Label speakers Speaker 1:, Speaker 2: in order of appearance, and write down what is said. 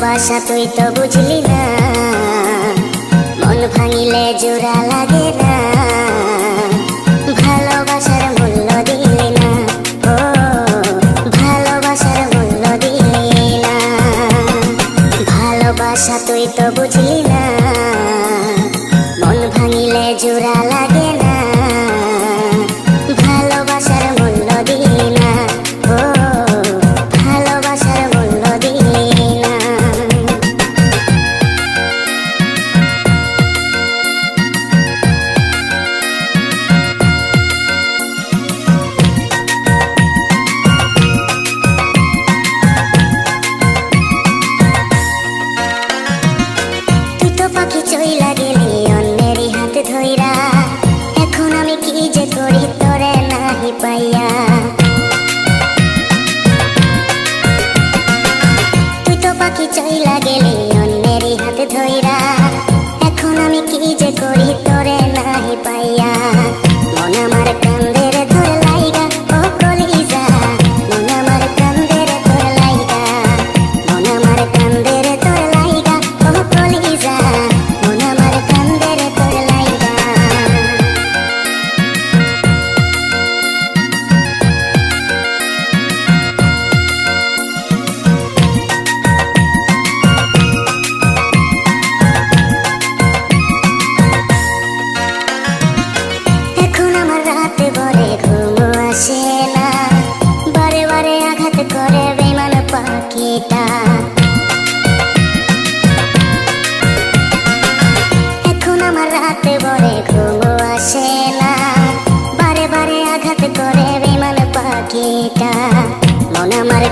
Speaker 1: ভালোবাসা তুই তো বুঝলি না, মন ভাঙিলে জোড়া লাগে না, ভালোবাসার মূল্য দিলি না, ও ভালোবাসার মূল্য দিলি না। ভালোবাসা তুই তো বুঝলি না, মন ভাঙিলে জোড়া লাগে না, ভালোবাসার মূল্য দিলি না, ও ভালোবাসার মূল্য দিলি না। তুই তো পাখি চইলা গেলি অন্যেরই হাতে ধইরা, এখন আমি কি যে করি তোরে নাহি পাইয়া। তুই তো পাখি চইলা গেলি অন্যেরই হাতে ধইরা, এখন আমি কি যে করি তোরে নাহি পাইয়া। মন আমার কান্দে রে তোর লাইগা, ও কলিজা মন আমার কান্দে রে তোর লাইগা, মন আমার কান্দে রে তোর লাইগা, ও কলিজা মন আমার কান্দে রে তোর লাইগা। এখন আমার রাতে ভরে ঘুম আসে না, বারে বারে আঘাত করে বেমান পাখিটা। এখন আমার রাতে ভরে ঘুম আসে না, বারে বারে আঘাত করে বেমান পাখিটা। মন আমার